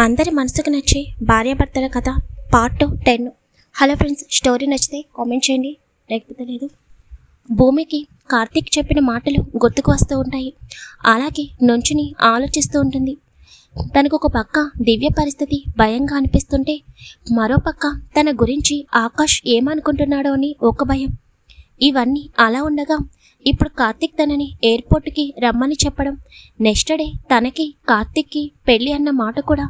అందరి మనసుకు నచ్చే భార్యాభర్తల కథ పార్ట్ 10. హలో ఫ్రెండ్స్, స్టోరీ నచ్చితే కామెంట్ చేయండి, లేకపోతే లేదు. భూమికి కార్తీక్ చెప్పిన మాటలు గుర్తుకు వస్తూ ఉంటాయి. అలాగే నుంచుని ఆలోచిస్తూ ఉంటుంది. తనకు ఒక పక్క దివ్య పరిస్థితి భయంగా అనిపిస్తుంటే మరో పక్క తన గురించి ఆకాష్ ఏమనుకుంటున్నాడో అని ఒక భయం. ఇవన్నీ అలా ఉండగా ఇప్పుడు కార్తీక్ తనని ఎయిర్పోర్ట్కి రమ్మని చెప్పడం, నెక్స్ట్ డే తనకి కార్తీక్కి పెళ్ళి అన్న మాట కూడా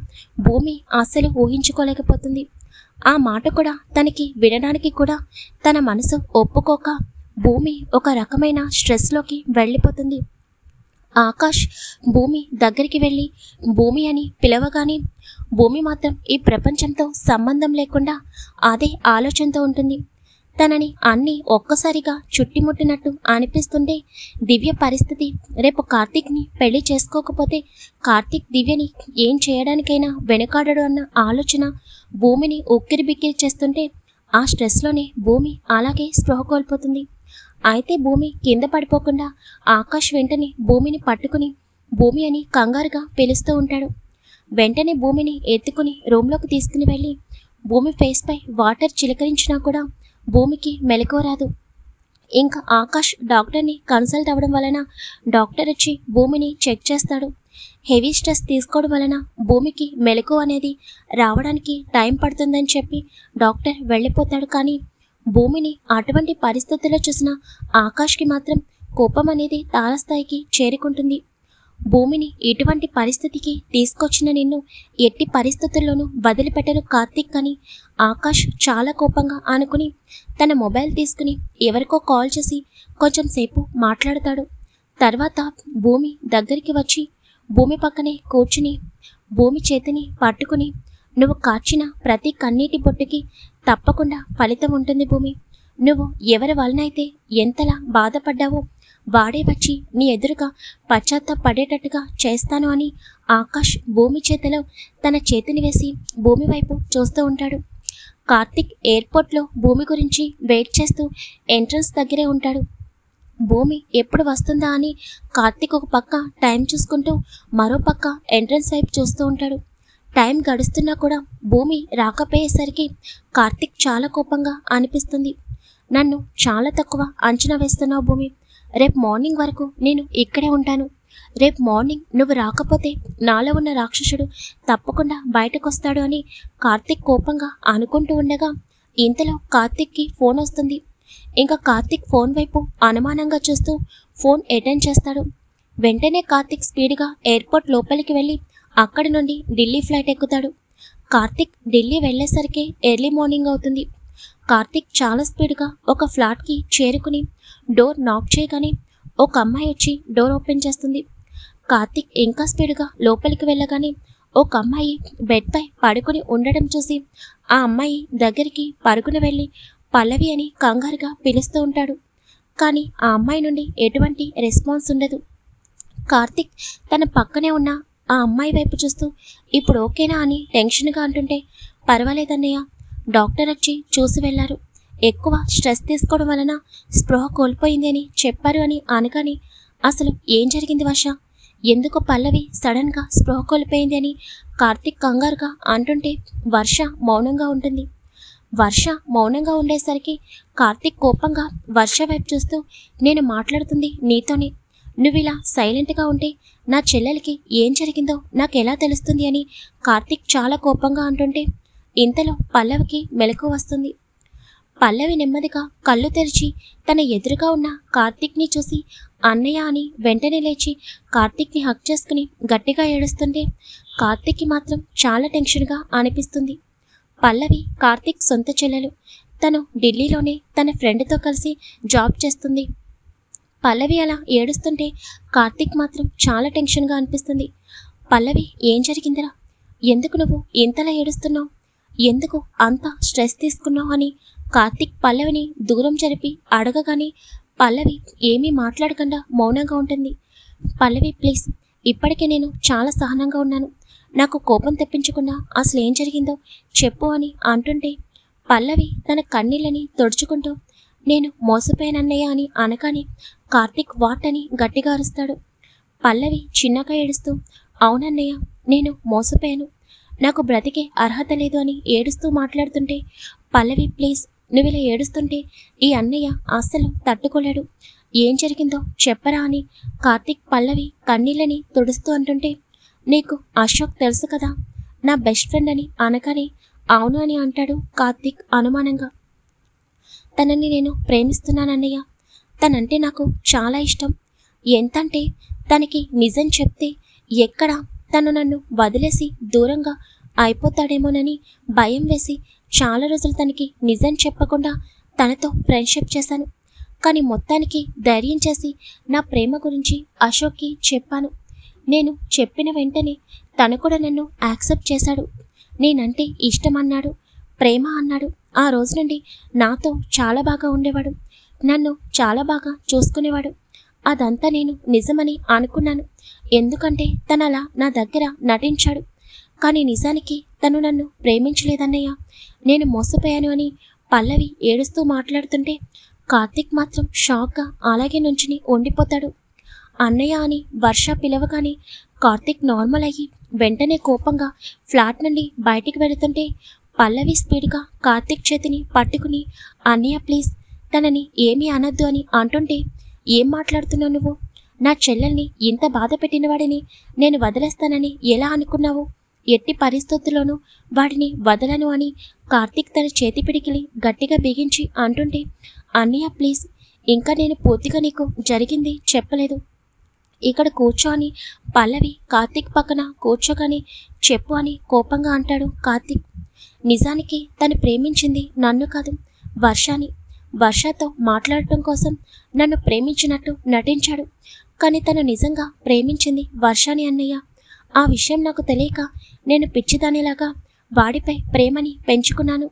భూమి అస్సలు ఊహించుకోలేకపోతుంది. ఆ మాట కూడా తనకి వినడానికి కూడా తన మనసు ఒప్పుకోక భూమి ఒక రకమైన స్ట్రెస్లోకి వెళ్ళిపోతుంది. ఆకాష్ భూమి దగ్గరికి వెళ్ళి భూమి అని పిలవగానే భూమి మాత్రం ఈ ప్రపంచంతో సంబంధం లేకుండా అదే ఆలోచనతో ఉంటుంది. తనని అన్నీ ఒక్కసారిగా చుట్టిముట్టినట్టు అనిపిస్తుంటే దివ్య పరిస్థితి, రేపు కార్తీక్ని పెళ్లి చేసుకోకపోతే కార్తీక్ దివ్యని ఏం చేయడానికైనా వెనుకాడడు అన్న ఆలోచన భూమిని ఉక్కిరి బిక్కిరి చేస్తుంటే ఆ స్ట్రెస్లోనే భూమి అలాగే స్పృహ కోల్పోతుంది. అయితే భూమి కింద పడిపోకుండా ఆకాష్ వెంటనే భూమిని పట్టుకుని భూమి అని కంగారుగా పిలుస్తూ ఉంటాడు. వెంటనే భూమిని ఎత్తుకుని రూమ్లోకి తీసుకుని వెళ్ళి భూమి ఫేస్ పై వాటర్ చిలకరించినా కూడా భూమికి మెలకువ రాదు. ఇంకా ఆకాష్ డాక్టర్ని కన్సల్ట్ అవ్వడం వలన డాక్టర్ వచ్చి భూమిని చెక్ చేస్తాడు. హెవీ స్ట్రెస్ తీసుకోవడం వలన భూమికి మెలకువ అనేది రావడానికి టైం పడుతుందని చెప్పి డాక్టర్ వెళ్ళిపోతాడు. కానీ భూమిని అటువంటి పరిస్థితుల్లో చూసిన ఆకాష్కి మాత్రం కోపం అనేది తారస్థాయికి చేరుకుంటుంది. భూమిని ఇటువంటి పరిస్థితికి తీసుకొచ్చిన నిన్ను ఎట్టి పరిస్థితుల్లోనూ వదిలిపెట్టను కార్తీక్ అని ఆకాష్ చాలా కోపంగా అనుకుని తన మొబైల్ తీసుకుని ఎవరికో కాల్ చేసి కొంచెం సేపు మాట్లాడతాడు. తర్వాత భూమి దగ్గరికి వచ్చి భూమి పక్కనే కూర్చుని భూమి చేతిని పట్టుకుని, నువ్వు కార్చిన ప్రతి కన్నీటి బొట్టుకి తప్పకుండా ఫలితం ఉంటుంది భూమి. నువ్వు ఎవరి వలనైతే ఎంతలా బాధపడ్డావో వాడే వచ్చి నీ ఎదురుగా పశ్చాత్తాపడేటట్టుగా చేస్తాను అని ఆకాష్ భూమి చేతిలో తన చేతిని వేసి భూమి వైపు చూస్తూ ఉంటాడు. కార్తీక్ ఎయిర్పోర్ట్లో భూమి గురించి వెయిట్ చేస్తూ ఎంట్రన్స్ దగ్గరే ఉంటాడు. భూమి ఎప్పుడు వస్తుందా అని కార్తీక్ ఒక పక్క టైం చూసుకుంటూ మరో పక్క ఎంట్రన్స్ వైపు చూస్తూ ఉంటాడు. టైం గడుస్తున్నా కూడా భూమి రాకపోయేసరికి కార్తీక్ చాలా కోపంగా అనిపిస్తుంది. నన్ను చాలా తక్కువ అంచనా వేస్తున్నావు భూమి. రేపు మార్నింగ్ వరకు నేను ఇక్కడే ఉంటాను. రేపు మార్నింగ్ నువ్వు రాకపోతే నాలో ఉన్న రాక్షసుడు తప్పకుండా బయటకు వస్తాడు అని కార్తీక్ కోపంగా అనుకుంటూ ఉండగా ఇంతలో కార్తీక్కి ఫోన్ వస్తుంది. ఇంకా కార్తీక్ ఫోన్ వైపు అనుమానంగా చూస్తూ ఫోన్ అటెండ్ చేస్తాడు. వెంటనే కార్తీక్ స్పీడ్గా ఎయిర్పోర్ట్ లోపలికి వెళ్ళి అక్కడి నుండి ఢిల్లీ ఫ్లైట్ ఎక్కుతాడు. కార్తీక్ ఢిల్లీ వెళ్ళేసరికి ఎర్లీ మార్నింగ్ అవుతుంది. కార్తీక్ చాలా స్పీడ్గా ఒక ఫ్లాట్కి చేరుకుని డోర్ నాక్ చేయగానే ఒక అమ్మాయి వచ్చి డోర్ ఓపెన్ చేస్తుంది. కార్తీక్ ఇంకా స్పీడ్గా లోపలికి వెళ్ళగానే ఒక అమ్మాయి బెడ్పై పడుకుని ఉండడం చూసి ఆ అమ్మాయి దగ్గరికి పరుగున వెళ్ళి పల్లవి అని కంగారుగా పిలుస్తూ ఉంటాడు. కానీ ఆ అమ్మాయి నుండి ఎటువంటి రెస్పాన్స్ ఉండదు. కార్తీక్ తన పక్కనే ఉన్న ఆ అమ్మాయి వైపు చూస్తూ ఇప్పుడు ఓకేనా అని టెన్షన్గా అంటుంటే, పర్వాలేదన్నయ్య, డాక్టర్ వచ్చి చూసి వెళ్ళారు. ఎక్కువ స్ట్రెస్ తీసుకోవడం వలన స్పృహ కోల్పోయింది అని చెప్పారు అని అనగానే అసలు ఏం జరిగింది వర్ష? ఎందుకు పల్లవి సడన్గా స్పృహ కోల్పోయింది అని కార్తీక్ కంగారుగా అంటుంటే వర్ష మౌనంగా ఉంటుంది. వర్ష మౌనంగా ఉండేసరికి కార్తీక్ కోపంగా వర్ష వైపు చూస్తూ, నేను మాట్లాడుతుంది నీతోనే. నువ్వు ఇలా సైలెంట్గా ఉంటే నా చెల్లెలకి ఏం జరిగిందో నాకు ఎలా తెలుస్తుంది అని కార్తీక్ చాలా కోపంగా అంటుంటే ఇంతలో పల్లవికి మెలకువ వస్తుంది. పల్లవి నెమ్మదిగా కళ్ళు తెరిచి తన ఎదురుగా ఉన్న కార్తీక్ని చూసి అన్నయ్య అని వెంటనే లేచి కార్తీక్ని హక్ చేసుకుని గట్టిగా ఏడుస్తుంటే కార్తీక్కి మాత్రం చాలా టెన్షన్గా అనిపిస్తుంది. పల్లవి కార్తీక్ సొంత చెల్లెలు. తను ఢిల్లీలోనే తన ఫ్రెండ్తో కలిసి జాబ్ చేస్తుంది. పల్లవి అలా ఏడుస్తుంటే కార్తీక్ మాత్రం చాలా టెన్షన్గా అనిపిస్తుంది. పల్లవి, ఏం జరిగిందిరా? ఎందుకు నువ్వు ఇంతలా ఏడుస్తున్నావు? ఎందుకు అంత స్ట్రెస్ తీసుకున్నావు అని కార్తీక్ పల్లవిని దూరం జరిపి అడగగానే పల్లవి ఏమీ మాట్లాడకుండా మౌనంగా ఉంటుంది. పల్లవి ప్లీజ్, ఇప్పటికే నేను చాలా సహనంగా ఉన్నాను. నాకు కోపం తెప్పించకుండా అసలు ఏం జరిగిందో చెప్పు అని అంటుంటే పల్లవి తన కన్నీళ్ళని తుడుచుకుంటూ నేను మోసపోయానన్నయ్య అని అనగానే కార్తీక్ వాట్ అని గట్టిగా అరుస్తాడు. పల్లవి చిన్నగా ఏడుస్తూ, అవునన్నయ్య, నేను మోసపోయాను. నాకు బ్రతికే అర్హత లేదు అని ఏడుస్తూ మాట్లాడుతుంటే, పల్లవి ప్లీజ్, నువ్వు ఇలా ఏడుస్తుంటే ఈ అన్నయ్య అస్సలు తట్టుకోలేడు. ఏం జరిగిందో చెప్పరా అని కార్తీక్ పల్లవి కన్నీళ్ళని తుడుస్తూ అంటుంటే, నీకు అశోక్ తెలుసు కదా, నా బెస్ట్ ఫ్రెండ్ అని అనగానే అవును అని అంటాడు కార్తీక్ అనుమానంగా. తనని నేను ప్రేమిస్తున్నానన్నయ్య. తనంటే నాకు చాలా ఇష్టం. ఎంతంటే తనకి నిజం చెప్తే ఎక్కడ తను నన్ను వదిలేసి దూరంగా అయిపోతాడేమోనని భయం వేసి చాలా రోజులు తనకి నిజం చెప్పకుండా తనతో ఫ్రెండ్షిప్ చేశాను. కానీ మొత్తానికి ధైర్యం చేసి నా ప్రేమ గురించి అశోక్కి చెప్పాను. నేను చెప్పిన వెంటనే తను కూడా నన్ను యాక్సెప్ట్ చేశాడు. నేనంటే ఇష్టం అన్నాడు, ప్రేమ అన్నాడు. ఆ రోజు నుండి నాతో చాలా బాగా ఉండేవాడు. నన్ను చాలా బాగా చూసుకునేవాడు. అదంతా నేను నిజమని అనుకున్నాను. ఎందుకంటే తను అలా నా దగ్గర నటించాడు. కానీ నిజానికి తను నన్ను ప్రేమించలేదన్నయ్య. నేను మోసపోయాను అని పల్లవి ఏడుస్తూ మాట్లాడుతుంటే కార్తీక్ మాత్రం షాక్గా అలాగే నుంచుని ఉండిపోతాడు. అన్నయ్య అని వర్ష పిలవగానే కార్తీక్ నార్మల్ అయ్యి వెంటనే కోపంగా ఫ్లాట్ నుండి బయటికి వెళుతుంటే పల్లవి స్పీడ్గా కార్తీక్ చేతిని పట్టుకుని, అన్నయ్య ప్లీజ్, తనని ఏమీ అనొద్దు అని అంటుంటే, ఏం మాట్లాడుతున్నావు నువ్వు? నా చెల్లెల్ని ఇంత బాధ పెట్టినవాడిని నేను వదిలేస్తానని ఎలా అనుకున్నావు? ఎట్టి పరిస్థితుల్లోనూ వాడిని వదలను అని కార్తీక్ తన చేతి పిడికిలి గట్టిగా బిగించి అంటుంటే, అన్నయ్య ప్లీజ్, ఇంకా నేను పూర్తిగా నీకు జరిగింది చెప్పలేదు. ఇక్కడ కూర్చో అని పల్లవి కార్తీక్ పక్కన కూర్చోగానే చెప్పు అని కోపంగా అంటాడు కార్తీక్. నిజానికి తను ప్రేమించింది నన్ను కాదు, వర్షాని. వర్షతో మాట్లాడటం కోసం నన్ను ప్రేమించినట్టు నటించాడు. కానీ తను నిజంగా ప్రేమించింది వర్షాని అన్నయ్య. ఆ విషయం నాకు తెలియక నేను పిచ్చిదానిలాగా వాడిపై ప్రేమని పెంచుకున్నాను.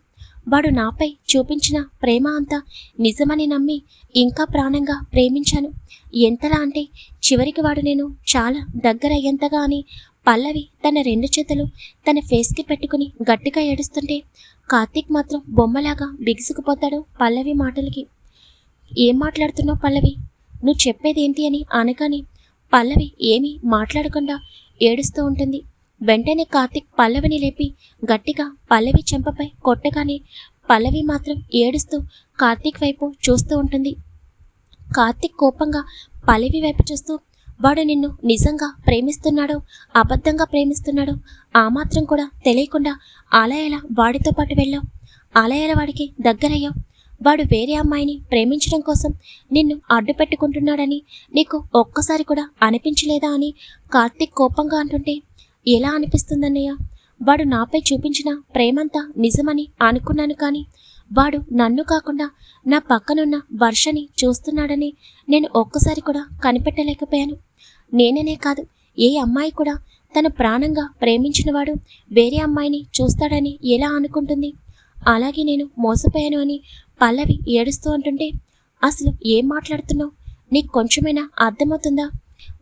వాడు నాపై చూపించిన ప్రేమ అంతా నిజమని నమ్మి ఇంకా ప్రాణంగా ప్రేమించాను. ఎంతలా అంటే చివరికి వాడు నేను చాలా దగ్గరయ్యేంతగా అని పల్లవి తన 2 చేతులు తన ఫేస్కి పెట్టుకుని గట్టిగా ఏడుస్తుంటే కార్తీక్ మాత్రం బొమ్మలాగా బిగుసుకుపోతాడు పల్లవి మాటలకి. ఏం మాట్లాడుతున్నావు పల్లవి? నువ్వు చెప్పేది ఏంటి అని అనగానే పల్లవి ఏమీ మాట్లాడకుండా ఏడుస్తూ ఉంటుంది. వెంటనే కార్తీక్ పల్లవిని లేపి గట్టిగా పల్లవి చెంపపై కొట్టగానే పల్లవి మాత్రం ఏడుస్తూ కార్తీక్ వైపు చూస్తూ ఉంటుంది. కార్తీక్ కోపంగా పల్లవి వైపు చూస్తూ, వాడు నిన్ను నిజంగా ప్రేమిస్తున్నాడో అబద్ధంగా ప్రేమిస్తున్నాడో ఆ మాత్రం కూడా తెలియకుండా అలా ఎలా వాడితో పాటు వెళ్ళావు? అలా ఎలా వాడికి దగ్గరయ్యావు? వాడు వేరే అమ్మాయిని ప్రేమించడం కోసం నిన్ను అడ్డు పెట్టుకుంటున్నాడని నీకు ఒక్కసారి కూడా అనిపించలేదా అని కార్తీక్ కోపంగా అంటుంటే, ఎలా అనిపిస్తుందన్నయ్య? వాడు నాపై చూపించిన ప్రేమంతా నిజమని అనుకున్నాను. కానీ వాడు నన్ను కాకుండా నా పక్కనున్న వర్షని చూస్తున్నాడని నేను ఒక్కసారి కూడా కనిపెట్టలేకపోయాను. నేననే కాదు, ఏ అమ్మాయి కూడా తన ప్రాణంగా ప్రేమించినవాడు వేరే అమ్మాయిని చూస్తాడని ఎలా అనుకుంటుంది? అలాగే నేను మోసపోయాను అని పల్లవి ఏడుస్తూ అంటుంటే, అసలు ఏం మాట్లాడుతున్నావు? నీకు కొంచెమైనా అర్థమవుతుందా?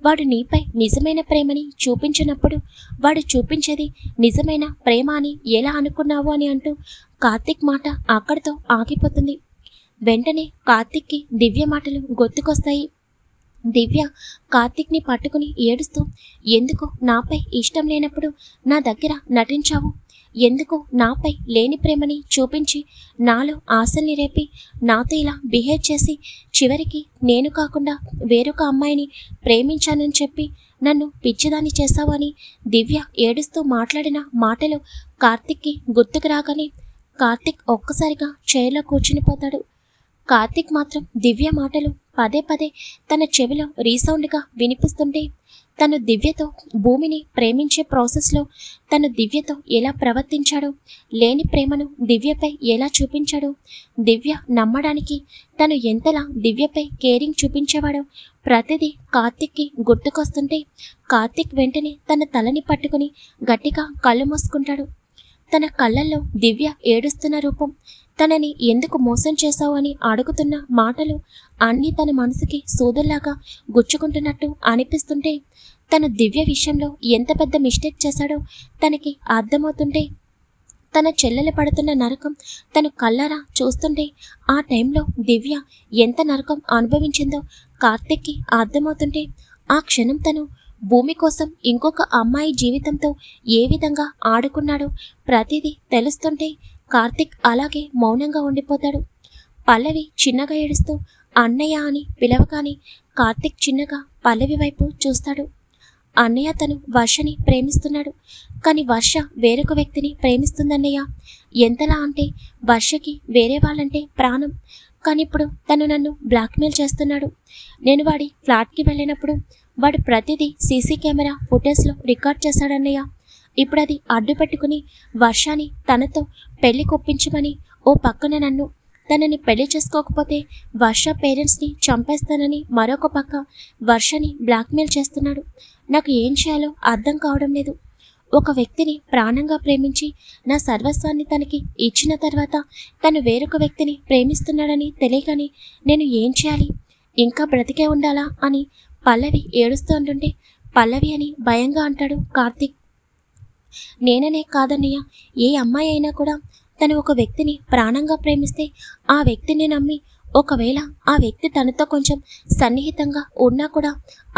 వాడు నీపై నిజమైన ప్రేమని చూపించినప్పుడు వాడు చూపించేది నిజమైన ప్రేమ అని ఎలా అనుకున్నావు అని అంటూ కార్తీక్ మాట అక్కడితో ఆగిపోతుంది. వెంటనే కార్తీక్కి దివ్య మాటలు గుర్తుకొస్తాయి. దివ్య కార్తీక్ని పట్టుకుని ఏడుస్తూ, ఎందుకు నాపై ఇష్టం లేనప్పుడు నా దగ్గర నటించావు? ఎందుకు నాపై లేని ప్రేమని చూపించి నాలో ఆశల్ని రేపి నాతో ఇలా బిహేవ్ చేసి చివరికి నేను కాకుండా వేరొక అమ్మాయిని ప్రేమించానని చెప్పి నన్ను పిచ్చిదాన్ని చేశావు అని దివ్య ఏడుస్తూ మాట్లాడిన మాటలు కార్తీక్కి గుర్తుకు రాగానే కార్తీక్ ఒక్కసారిగా చైర్లో కూర్చునిపోతాడు. కార్తీక్ మాత్రం దివ్య మాటలు పదే పదే తన చెవిలో రీసౌండ్గా వినిపిస్తుంటే, తను దివ్యతో భూమిని ప్రేమించే ప్రాసెస్లో తను దివ్యతో ఎలా ప్రవర్తించాడో, లేని ప్రేమను దివ్యపై ఎలా చూపించాడో, దివ్య నమ్మడానికి తను ఎంతలా దివ్యపై కేరింగ్ చూపించేవాడో ప్రతిదీ కార్తీక్కి గుర్తుకొస్తుంటే కార్తీక్ వెంటనే తన తలని పట్టుకుని గట్టిగా కళ్ళు మూసుకుంటాడు. తన కళ్ళల్లో దివ్య ఏడుస్తున్న రూపం, తనని ఎందుకు మోసం చేశావు అని అడుగుతున్న మాటలు అన్నీ తన మనసుకి సూదుల్లాగా గుచ్చుకుంటున్నట్టు అనిపిస్తుంటే, తను దివ్య విషయంలో ఎంత పెద్ద మిస్టేక్ చేశాడో తనకి అర్థమవుతుంటే, తన చెల్లెలు పడుతున్న నరకం తను కళ్ళారా చూస్తుంటే ఆ టైంలో దివ్య ఎంత నరకం అనుభవించిందో కార్తీక్కి అర్థమవుతుంటే, ఆ క్షణం తను భూమి కోసం ఇంకొక అమ్మాయి జీవితంతో ఏ విధంగా ఆడుకున్నాడో ప్రతిదీ తెలుస్తుంటే కార్తిక్ అలాగే మౌనంగా ఉండిపోతాడు. పల్లవి చిన్నగా ఏడుస్తూ అన్నయ్య అని పిలవగానే కార్తిక్ చిన్నగా పల్లవి వైపు చూస్తాడు. అన్నయ్య తను వర్షని ప్రేమిస్తున్నాడు, కానీ వర్ష వేరొక వ్యక్తిని ప్రేమిస్తుందన్నయ్య. ఎంతలా అంటే వర్షకి వేరే వాళ్ళంటే ప్రాణం. కానీ ఇప్పుడు తను నన్ను బ్లాక్మెయిల్ చేస్తున్నాడు. నేను వాడి ఫ్లాట్కి వెళ్ళినప్పుడు వాడు ప్రతిదీ సీసీ కెమెరా ఫుటేజ్లో రికార్డ్ చేశాడన్నయ్య. ఇప్పుడు అది అడ్డు పెట్టుకుని వర్షాని తనతో పెళ్లి కొప్పించమని ఓ పక్కన నన్ను, తనని పెళ్లి చేసుకోకపోతే వర్ష పేరెంట్స్ని చంపేస్తానని మరొక పక్క వర్షని బ్లాక్మెయిల్ చేస్తున్నాడు. నాకు ఏం చేయాలో అర్థం కావడం లేదు. ఒక వ్యక్తిని ప్రాణంగా ప్రేమించి నా సర్వస్వాన్ని తనకి ఇచ్చిన తర్వాత తను వేరొక వ్యక్తిని ప్రేమిస్తున్నాడని తెలియగానే నేను ఏం చేయాలి? ఇంకా బ్రతికే ఉండాలా అని పల్లవి ఏడుస్తూ అంటుంటే పల్లవి అని భయంగా అంటాడు కార్తిక్. నేననే కాదన్నయ్య, ఏ అమ్మాయి అయినా కూడా తను ఒక వ్యక్తిని ప్రాణంగా ప్రేమిస్తే ఆ వ్యక్తిని నమ్మి ఒకవేళ ఆ వ్యక్తి తనతో కొంచెం సన్నిహితంగా ఉన్నా కూడా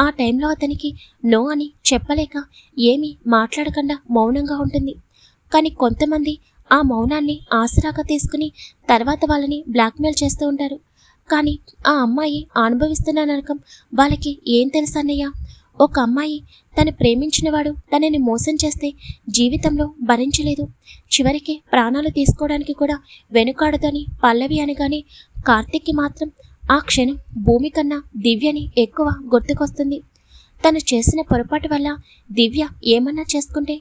ఆ టైంలో అతనికి నో అని చెప్పలేక ఏమీ మాట్లాడకుండా మౌనంగా ఉంటుంది. కానీ కొంతమంది ఆ మౌనాన్ని ఆసరాగా తీసుకుని తర్వాత వాళ్ళని బ్లాక్మెయిల్ చేస్తూ ఉంటారు. కానీ ఆ అమ్మాయి అనుభవిస్తున్న నరకం వాళ్ళకి ఏం తెలుసు అన్నయ్య? ఒక అమ్మాయి తను ప్రేమించినవాడు తనని మోసం చేస్తే జీవితంలో భరించలేదు, చివరికి ప్రాణాలు తీసుకోవడానికి కూడా వెనుకాడదని పల్లవి అనగానే కార్తిక్కి మాత్రం ఆ క్షణం భూమి కన్నా దివ్యని ఎక్కువ గుర్తుకొస్తుంది. తను చేసిన పొరపాటు వల్ల దివ్య ఏమన్నా చేసుకుంటే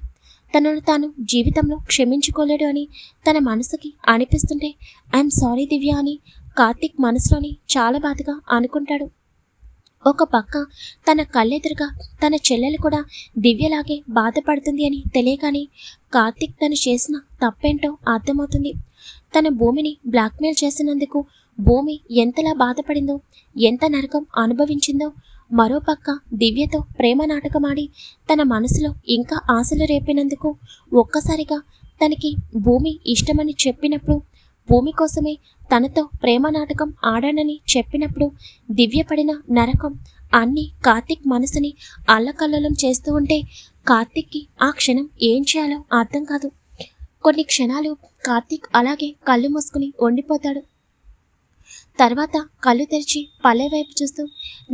తనను తాను జీవితంలో క్షమించుకోలేడు అని తన మనసుకి అనిపిస్తుంటే ఐఎమ్ సారీ దివ్య అని కార్తిక్ మనసులోని చాలా బాధగా అనుకుంటాడు. ఒక పక్క తన కళ్ళెదురుగా తన చెల్లెలు కూడా దివ్యలాగే బాధపడుతుంది అని తెలియగానే కార్తిక్ తను చేసిన తప్పేంటో అర్థమవుతుంది. తన భూమిని బ్లాక్మెయిల్ చేసినందుకు భూమి ఎంతలా బాధపడిందో, ఎంత నరకం అనుభవించిందో, మరోపక్క దివ్యతో ప్రేమ నాటకమాడి తన మనసులో ఇంకా ఆశలు రేపినందుకు ఒక్కసారిగా తనకి భూమి ఇష్టమని చెప్పినప్పుడు, భూమి కోసమే తనతో ప్రేమ నాటకం ఆడానని చెప్పినప్పుడు దివ్య పడిన నరకం అన్నీ కార్తిక్ మనసుని అల్లకల్లోలం చేస్తూ ఉంటే కార్తిక్కి ఆ క్షణం ఏం చేయాలో అర్థం కాదు. కొన్ని క్షణాలు కార్తిక్ అలాగే కళ్ళు మూసుకుని ఉండిపోతాడు. తర్వాత కళ్ళు తెరిచి పల్లవి వైపు చూస్తూ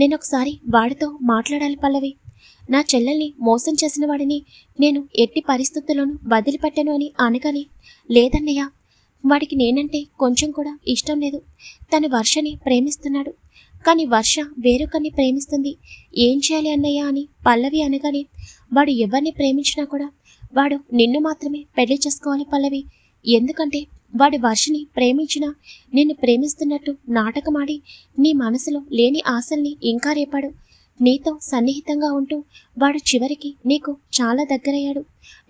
నేను ఒకసారి వాడితో మాట్లాడాలి పల్లవి. నా చెల్లెల్ని మోసం చేసిన వాడిని నేను ఎట్టి పరిస్థితుల్లోనూ వదిలిపెట్టను అని అనగానే లేదన్నయ్య, వాడికి నేనంటే కొంచెం కూడా ఇష్టం లేదు. తను వర్షని ప్రేమిస్తున్నాడు, కానీ వర్ష వేరొకరిని ప్రేమిస్తుంది. ఏం చేయాలి అన్నయ్య అని పల్లవి అనగానే వాడు ఎవరిని ప్రేమించినా కూడా వాడు నిన్ను మాత్రమే పెళ్లి చేసుకోవాలి పల్లవి. ఎందుకంటే వాడు వర్షని ప్రేమించినా నిన్ను ప్రేమిస్తున్నట్టు నాటకమాడి నీ మనసులో లేని ఆశల్ని ఇంకా రేపాడు. నీతో సన్నిహితంగా ఉంటూ వాడు చివరికి నీకు చాలా దగ్గరయ్యాడు.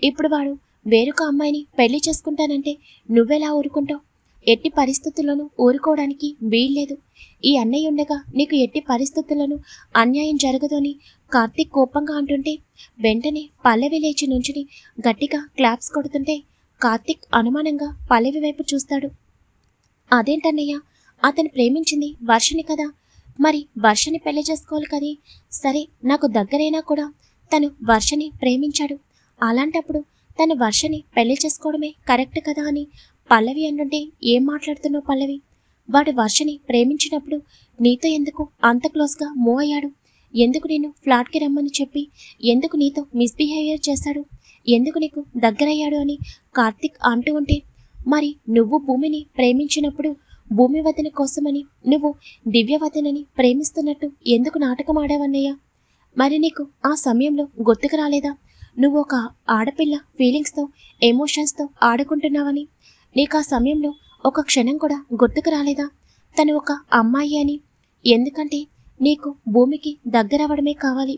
ఇప్పుడు వాడు వేరొక అమ్మాయిని పెళ్లి చేసుకుంటానంటే నువ్వెలా ఊరుకుంటావు? ఎట్టి పరిస్థితుల్లోనూ ఊరుకోవడానికి వీల్లేదు. ఈ అన్నయ్య ఉండగా నీకు ఎట్టి పరిస్థితుల్లోనూ అన్యాయం జరగదు అని కార్తిక్ కోపంగా అంటుంటే వెంటనే పల్లవి లేచి నుంచుని గట్టిగా క్లాప్స్ కొడుతుంటే కార్తిక్ అనుమానంగా పల్లవి వైపు చూస్తాడు. అదేంటన్నయ్య, అతను ప్రేమించింది వర్షని కదా, మరి వర్షని పెళ్లి చేసుకోవాలి కదే. సరే, నాకు దగ్గరైనా కూడా తను వర్షని ప్రేమించాడు. అలాంటప్పుడు తను వర్షని పెళ్లి చేసుకోవడమే కరెక్ట్ కదా అని పల్లవి అంటుంటే ఏం మాట్లాడుతున్నావు పల్లవి? వాడు వర్షని ప్రేమించినప్పుడు నీతో ఎందుకు అంత క్లోజ్గా మూవ్ అయ్యాడు? ఎందుకు నేను ఫ్లాట్కి రమ్మని చెప్పి ఎందుకు నీతో మిస్బిహేవియర్ చేశాడు? ఎందుకు నీకు దగ్గరయ్యాడు అని కార్తిక్ అంటూ ఉంటే మరి నువ్వు భూమిని ప్రేమించినప్పుడు భూమి వదిన కోసమని నువ్వు దివ్యవదనని ప్రేమిస్తున్నట్టు ఎందుకు నాటకం ఆడావన్నయ్య? మరి నీకు ఆ సమయంలో గుర్తుకు రాలేదా నువ్వు ఒక ఆడపిల్ల ఫీలింగ్స్తో ఎమోషన్స్తో ఆడుకుంటున్నావని? నీకు ఆ సమయంలో ఒక క్షణం కూడా గుర్తుకు రాలేదా తను ఒక అమ్మాయి అని? ఎందుకంటే నీకు భూమికి దగ్గరవడమే కావాలి,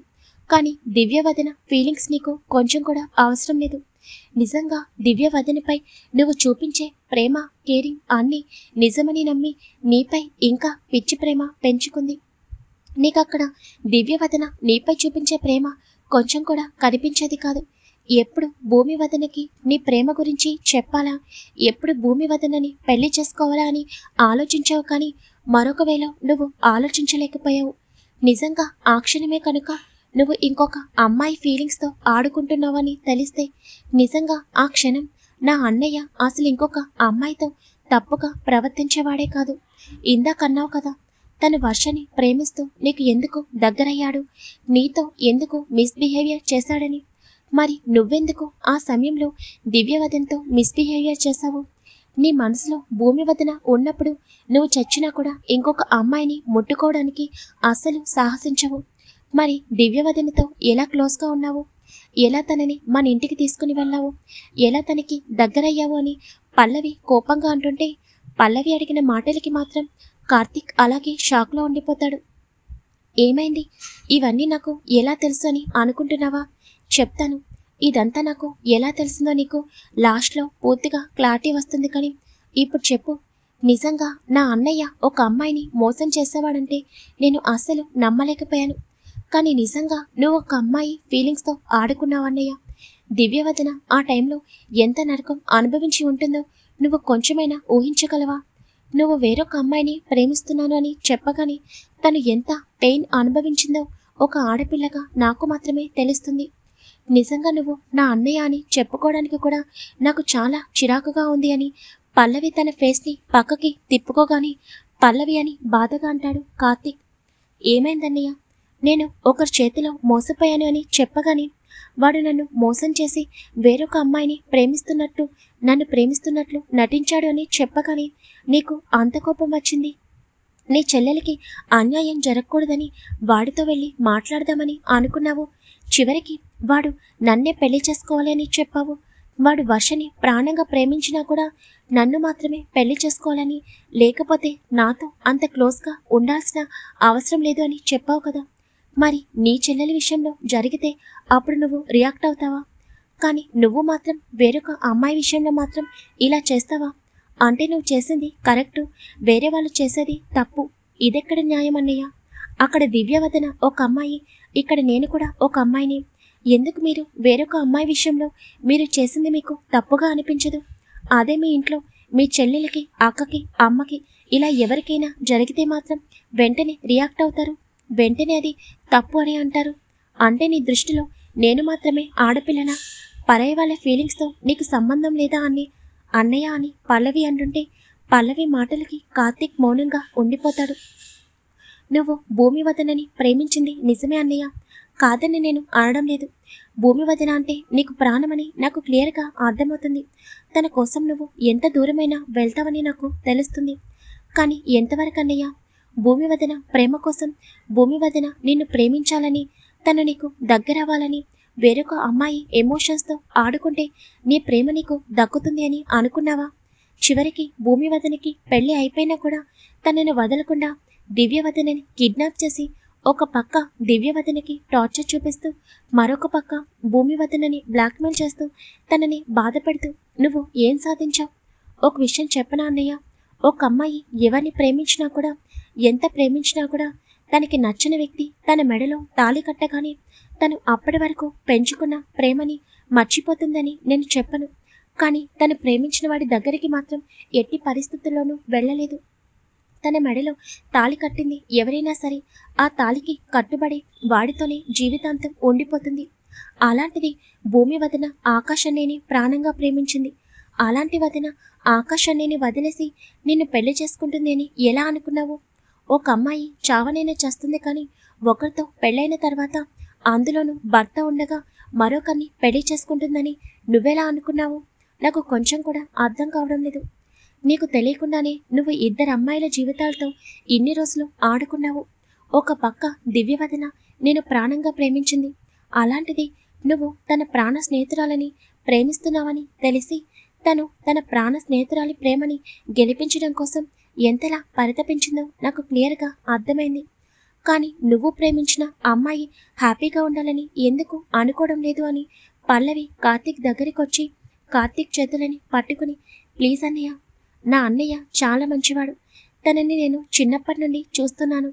కానీ దివ్యవదన ఫీలింగ్స్ నీకు కొంచెం కూడా అవసరం లేదు. నిజంగా దివ్యవదనపై నువ్వు చూపించే ప్రేమ, కేరింగ్ అన్నీ నిజమని నమ్మి నీపై ఇంకా పిచ్చి ప్రేమ పెంచుకుంది. నీకక్కడ దివ్యవదన నీపై చూపించే ప్రేమ కొంచెం కూడా కనిపించేది కాదు. ఎప్పుడు భూమి వదనకి నీ ప్రేమ గురించి చెప్పాలా, ఎప్పుడు భూమి వదనని పెళ్లి చేసుకోవాలా అని ఆలోచించావు, కానీ మరొక వేళ నువ్వు ఆలోచించలేకపోయావు. నిజంగా ఆ క్షణమే కనుక నువ్వు ఇంకొక అమ్మాయి ఫీలింగ్స్తో ఆడుకుంటున్నావని తెలిస్తే నిజంగా ఆ క్షణం నా అన్నయ్య అసలు ఇంకొక అమ్మాయితో తప్పుగా ప్రవర్తించేవాడే కాదు. ఇందాకన్నావు కదా, తను వర్షని ప్రేమిస్తూ నీకు ఎందుకు దగ్గరయ్యాడు, నీతో ఎందుకు మిస్బిహేవియర్ చేశాడని. మరి నువ్వెందుకు ఆ సమయంలో దివ్యవదనతో మిస్బిహేవియర్ చేశావు? నీ మనసులో భూమి వదన ఉన్నప్పుడు నువ్వు చచ్చినా కూడా ఇంకొక అమ్మాయిని ముట్టుకోవడానికి అస్సలు సాహసించవు. మరి దివ్యవదనతో ఎలా క్లోజ్గా ఉన్నావు, ఎలా తనని మన ఇంటికి తీసుకుని వెళ్ళావు, ఎలా తనకి దగ్గరయ్యావు అని పల్లవి కోపంగా అంటుంటే పల్లవి అడిగిన మాటలకి మాత్రం కార్తీక్ అలాగే షాక్లో ఉండిపోతాడు. ఏమైంది, ఇవన్నీ నాకు ఎలా తెలుసు అని అనుకుంటున్నావా? చెప్తాను. ఇదంతా నాకు ఎలా తెలిసిందో నీకు లాస్ట్లో పూర్తిగా క్లారిటీ వస్తుంది. కానీ ఇప్పుడు చెప్పు, నిజంగా నా అన్నయ్య ఒక అమ్మాయిని మోసం చేసేవాడంటే నేను అస్సలు నమ్మలేకపోయాను. కానీ నిజంగా నువ్వు ఒక అమ్మాయి ఫీలింగ్స్తో ఆడుకున్నావన్నయ్య. దివ్యవదన ఆ టైంలో ఎంత నరకం అనుభవించి ఉంటుందో నువ్వు కొంచెమైనా ఊహించగలవా? నువ్వు వేరొక అమ్మాయిని ప్రేమిస్తున్నాను అని చెప్పగానే తను ఎంత పెయిన్ అనుభవించిందో ఒక ఆడపిల్లగా నాకు మాత్రమే తెలుస్తుంది. నిజంగా నువ్వు నా అన్నయ్య అని చెప్పుకోవడానికి కూడా నాకు చాలా చిరాకుగా ఉంది అని పల్లవి తన ఫేస్ని పక్కకి తిప్పుకోగానే పల్లవి అని బాధగా అంటాడు కార్తీక్. ఏమైందన్నయ్య? నేను ఒకరి చేతిలో మోసపోయాను అని చెప్పగానే వాడు నన్ను మోసం చేసి వేరొక అమ్మాయిని నన్ను ప్రేమిస్తున్నట్లు నటించాడు అని చెప్పగానే నీకు అంత కోపం వచ్చింది. నీ చెల్లెలికి అన్యాయం జరగకూడదని వాడితో వెళ్ళి మాట్లాడదామని అనుకున్నావు. చివరికి వాడు నన్నే పెళ్లి చేసుకోవాలి అని చెప్పావు. వాడు వర్షని ప్రాణంగా ప్రేమించినా కూడా నన్ను మాత్రమే పెళ్లి చేసుకోవాలని, లేకపోతే నాతో అంత క్లోజ్గా ఉండాల్సిన అవసరం లేదు అని చెప్పావు కదా. మరి నీ చెల్లెలి విషయంలో జరిగితే అప్పుడు నువ్వు రియాక్ట్ అవుతావా? కానీ నువ్వు మాత్రం వేరొక అమ్మాయి విషయంలో మాత్రం ఇలా చేస్తావా? అంటే నువ్వు చేసింది కరెక్టు, వేరే వాళ్ళు చేసేది తప్పు. ఇదెక్కడ న్యాయం అన్నయ్య? అక్కడ దివ్యవదన ఒక అమ్మాయి, ఇక్కడ నేను కూడా ఒక అమ్మాయిని. ఎందుకు మీరు వేరొక అమ్మాయి విషయంలో మీరు చేసింది మీకు తప్పుగా అనిపించదు? అదే మీ ఇంట్లో మీ చెల్లెలకి, అక్కకి, అమ్మకి ఇలా ఎవరికైనా జరిగితే మాత్రం వెంటనే రియాక్ట్ అవుతారు, వెంటనే అది తప్పు అని అంటారు. అంటే నీ దృష్టిలో నేను మాత్రమే ఆడపిల్లనా? పరాయి వాళ్ళ ఫీలింగ్స్తో నీకు సంబంధం లేదా అని అన్నయ్య అని పల్లవి అంటుంటే పల్లవి మాటలకి కార్తీక్ మౌనంగా ఉండిపోతాడు. నువ్వు భూమివదనని ప్రేమించింది నిజమే అన్నయ్య, కాదని నేను అనడం లేదు. భూమివదన అంటే నీకు ప్రాణమని నాకు క్లియర్గా అర్థమవుతుంది. తన కోసం నువ్వు ఎంత దూరమైనా వెళ్తావని నాకు తెలుస్తుంది. కానీ ఎంతవరకు అన్నయ్య? భూమివదన ప్రేమ కోసం, భూమివదన నిన్ను ప్రేమించాలని, తను నీకు దగ్గరవ్వాలని వేరొక అమ్మాయి ఎమోషన్స్తో ఆడుకుంటే నీ ప్రేమ నీకు దక్కుతుంది అని అనుకున్నావా? చివరికి భూమివదనకి పెళ్లి అయిపోయినా కూడా తనని వదలకుండా దివ్యవదనని కిడ్నాప్ చేసి ఒక పక్క దివ్యవదనకి టార్చర్ చూపిస్తూ మరొక పక్క భూమివదనని బ్లాక్మెయిల్ చేస్తూ తనని బాధపెడుతూ నువ్వు ఏం సాధించావు? ఒక విషయం చెప్పనా అన్నయ్య, ఒక అమ్మాయి ఎవరిని ప్రేమించినా కూడా, ఎంత ప్రేమించినా కూడా తనకి నచ్చిన వ్యక్తి తన మెడలో తాళి కట్టగానే తను అప్పటి వరకు పెంచుకున్న ప్రేమని మర్చిపోతుందని నేను చెప్పను. కానీ తను ప్రేమించిన వాడి దగ్గరికి మాత్రం ఎట్టి పరిస్థితుల్లోనూ వెళ్ళలేదు. తన మెడలో తాళి కట్టింది ఎవరైనా సరే ఆ తాళికి కట్టుబడి వాడితోనే జీవితాంతం ఉండిపోతుంది. అలాంటిది భూమివదన ఆకాశాన్నేని ప్రాణంగా ప్రేమించింది. అలాంటి వదన ఆకాశాన్నేని వదిలేసి నిన్ను పెళ్లి చేసుకుంటుంది అని ఎలా అనుకున్నావు? ఒక అమ్మాయి చావనైనా చేస్తుంది, కానీ ఒకరితో పెళ్ళైన తర్వాత, అందులోనూ భర్త ఉండగా మరొకరిని పెళ్లి చేసుకుంటుందని నువ్వెలా అనుకున్నావు? నాకు కొంచెం కూడా అర్థం కావడం లేదు. నీకు తెలియకుండానే నువ్వు ఇద్దరు అమ్మాయిల జీవితాలతో ఇన్ని రోజులు ఆడుకున్నావు. ఒక పక్క దివ్యవదన నేను ప్రాణంగా ప్రేమించింది. అలాంటిది నువ్వు తన ప్రాణ స్నేహితురాలని ప్రేమిస్తున్నావని తెలిసి తను తన ప్రాణ స్నేహితురాలి ప్రేమని గెలిపించడం కోసం ఎంతలా పరితపించిందో నాకు క్లియర్గా అర్థమైంది. కానీ నువ్వు ప్రేమించిన అమ్మాయి హ్యాపీగా ఉండాలని ఎందుకు అనుకోవడం లేదు అని పల్లవి కార్తీక్ దగ్గరికి వచ్చి కార్తీక్ చేతులని పట్టుకుని, ప్లీజ్ అన్నయ్య, నా అన్నయ్య చాలా మంచివాడు, తనని నేను చిన్నప్పటి నుండి చూస్తున్నాను.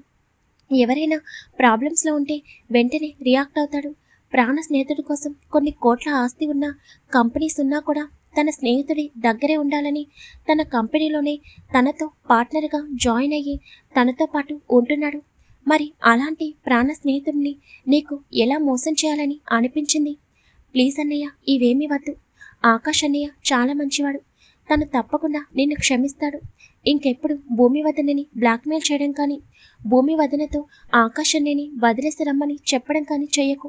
ఎవరైనా ప్రాబ్లమ్స్లో ఉంటే వెంటనే రియాక్ట్ అవుతాడు. ప్రాణ స్నేహితుడి కోసం కొన్ని కోట్ల ఆస్తి ఉన్న కంపెనీస్ ఉన్నా కూడా తన స్నేహితుడి దగ్గరే ఉండాలని తన కంపెనీలోనే తనతో పార్ట్నర్గా జాయిన్ అయ్యి తనతో పాటు ఉంటున్నాడు. మరి అలాంటి ప్రాణ స్నేహితుడిని నీకు ఎలా మోసం చేయాలని అనిపించింది? ప్లీజ్ అన్నయ్య, ఇవేమీ వద్దు. ఆకాష్ అన్నయ్య చాలా మంచివాడు. తను తప్పకుండా నిన్ను క్షమిస్తాడు. ఇంకెప్పుడు భూమి వదనని బ్లాక్మెయిల్ చేయడం కానీ, భూమి వదనతో ఆకాష్ అన్నయ్యని వదిలేసి రమ్మని చెప్పడం కానీ చెయ్యకు.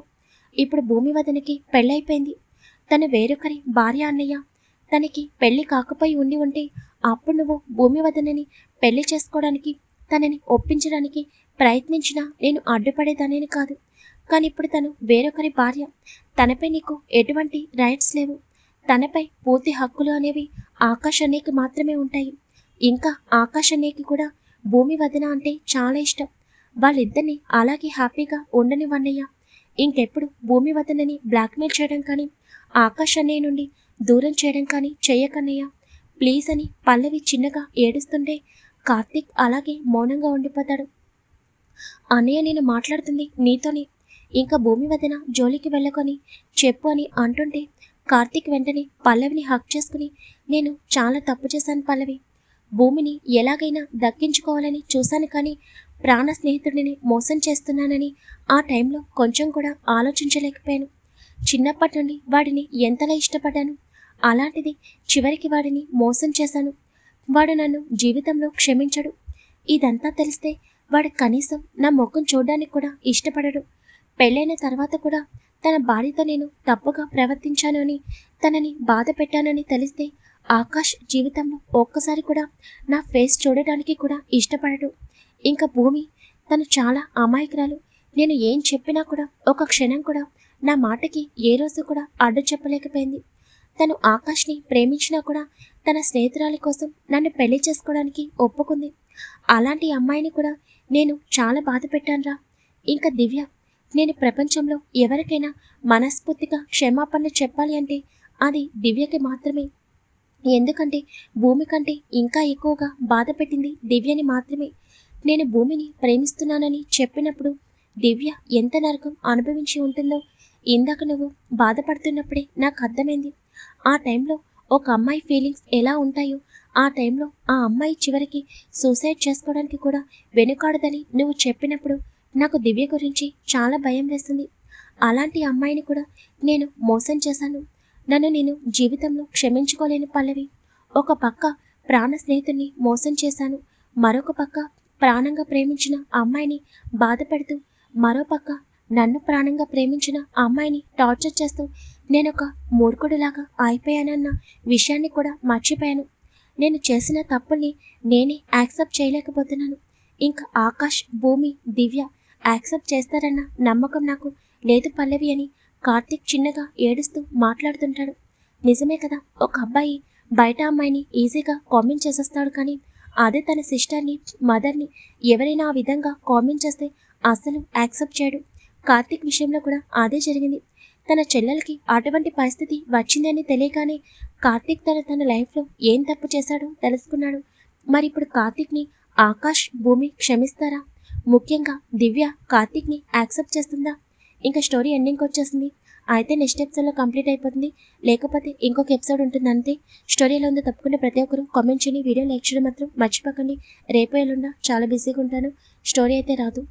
ఇప్పుడు భూమి వదనకి పెళ్ళైపోయింది. తను వేరొకరి భార్య అన్నయ్య. తనకి పెళ్లి కాకపోయి ఉంటే అప్పుడు నువ్వు భూమి వదనని పెళ్లి చేసుకోవడానికి, తనని ఒప్పించడానికి ప్రయత్నించినా నేను అడ్డుపడేదానేని కాదు. కానీ ఇప్పుడు తను వేరొకరి భార్య. తనపై నీకు ఎటువంటి రైట్స్ లేవు. తనపై పూర్తి హక్కులు అనేవి ఆకాష్ అన్నయ్యకి మాత్రమే ఉంటాయి. ఇంకా ఆకాష్ అన్నయ్యకి కూడా భూమి వదన అంటే చాలా ఇష్టం. వాళ్ళిద్దరిని అలాగే హ్యాపీగా ఉండనివన్నయ్య. ఇంకెప్పుడు భూమి వదనని బ్లాక్మెయిల్ చేయడం కానీ, ఆకాష్ అన్నయ్య నుండి దూరం చేయడం కానీ చెయ్యకన్నయ్య, ప్లీజ్ అని పల్లవి చిన్నగా ఏడుస్తుంటే కార్తీక్ అలాగే మౌనంగా ఉండిపోతాడు. అన్నయ్య, నేను మాట్లాడుతుంది నీతోనే. ఇంకా భూమి వదన జోలికి వెళ్ళకొని చెప్పు అని అంటుంటే కార్తీక్ వెంటనే పల్లవిని హక్ చేసుకుని, నేను చాలా తప్పు చేశాను పల్లవి. భూమిని ఎలాగైనా దక్కించుకోవాలని చూశాను, కానీ ప్రాణ స్నేహితుడిని మోసం చేస్తున్నానని ఆ టైంలో కొంచెం కూడా ఆలోచించలేకపోయాను. చిన్నప్పటి నుండి వాడిని ఎంతలా ఇష్టపడ్డాను. అలాంటిది చివరికి వాడిని మోసం చేశాను. వాడు నన్ను జీవితంలో క్షమించడు. ఇదంతా తెలిస్తే వాడు కనీసం నా ముఖం చూడడానికి కూడా ఇష్టపడడు. పెళ్ళైన తర్వాత కూడా తన భార్యతో నేను తప్పుగా ప్రవర్తించాను అని, తనని బాధ పెట్టానని తెలిస్తే ఆకాష్ జీవితంలో ఒక్కసారి కూడా నా ఫేస్ చూడడానికి కూడా ఇష్టపడడు. ఇంకా భూమి, తను చాలా అమాయకురాలు. నేను ఏం చెప్పినా కూడా ఒక క్షణం కూడా నా మాటకి ఏ రోజు కూడా అడ్డు చెప్పలేకపోయింది. తను ఆకాష్ని ప్రేమించినా కూడా తన స్నేహితురాలి కోసం నన్ను పెళ్లి చేసుకోవడానికి ఒప్పుకుంది. అలాంటి అమ్మాయిని కూడా నేను చాలా బాధ పెట్టానురా. ఇంకా దివ్య, నేను ప్రపంచంలో ఎవరికైనా మనస్ఫూర్తిగా క్షమాపణ చెప్పాలి అంటే అది దివ్యకి మాత్రమే. ఎందుకంటే భూమి కంటే ఇంకా ఎక్కువగా బాధ పెట్టింది దివ్యని మాత్రమే. నేను భూమిని ప్రేమిస్తున్నానని చెప్పినప్పుడు దివ్య ఎంత నరకం అనుభవించి ఉంటుందో ఇందాక నువ్వు బాధపడుతున్నప్పుడే నాకు అర్థమైంది. ఆ టైంలో ఒక అమ్మాయి ఫీలింగ్స్ ఎలా ఉంటాయో, ఆ టైంలో ఆ అమ్మాయి చివరికి సూసైడ్ చేసుకోవడానికి కూడా వెనుకాడదని నువ్వు చెప్పినప్పుడు నాకు దివ్య గురించి చాలా భయం వేస్తుంది. అలాంటి అమ్మాయిని కూడా నేను మోసం చేశాను. నన్ను నేను జీవితంలో క్షమించుకోలేని పల్లవి. ఒక పక్క ప్రాణ స్నేహితుడిని మోసం చేశాను, మరొక పక్క ప్రాణంగా ప్రేమించిన అమ్మాయిని బాధ పెడుతూ, మరో పక్క నన్ను ప్రాణంగా ప్రేమించిన అమ్మాయిని టార్చర్ చేస్తూ నేనొక మూర్ఖుడిలాగా అయిపోయానన్న విషయాన్ని కూడా మర్చిపోయాను. నేను చేసిన తప్పుల్ని నేనే యాక్సెప్ట్ చేయలేకపోతున్నాను. ఇంకా ఆకాష్, భూమి, దివ్య యాక్సెప్ట్ చేస్తారన్న నమ్మకం నాకు లేదు పల్లవి అని కార్తీక్ చిన్నగా ఏడుస్తూ మాట్లాడుతుంటాడు. నిజమే కదా, ఒక అబ్బాయి బయట అమ్మాయిని ఈజీగా కామెంట్ చేసేస్తాడు, కానీ అదే తన సిస్టర్ని, మదర్ని ఎవరైనా ఆ విధంగా కామెంట్ చేస్తే అసలు యాక్సెప్ట్ చేయడు. కార్తీక్ విషయంలో కూడా అదే జరిగింది. తన చెల్లెలకి అటువంటి పరిస్థితి వచ్చిందని తెలియగానే కార్తీక్ తన లైఫ్లో ఏం తప్పు చేశాడో తెలుసుకున్నాడు. మరి ఇప్పుడు కార్తీక్ని ఆకాష్, భూమి క్షమిస్తారా? ముఖ్యంగా దివ్య కార్తీక్ని యాక్సెప్ట్ చేస్తుందా? ఇంకా స్టోరీ ఎండింగ్కి వచ్చేసింది. అయితే నెక్స్ట్ ఎపిసోడ్లో కంప్లీట్ అయిపోతుంది, లేకపోతే ఇంకొక ఎపిసోడ్ ఉంటుంది అంతే. స్టోరీ ఎలా ఉందో తప్పకుండా ప్రతి ఒక్కరు కామెంట్ చేయండి. వీడియో లైక్ చేయడం మాత్రం మర్చిపోకండి. రేపు ఎల్లుండా చాలా బిజీగా ఉంటాను, స్టోరీ అయితే రాదు.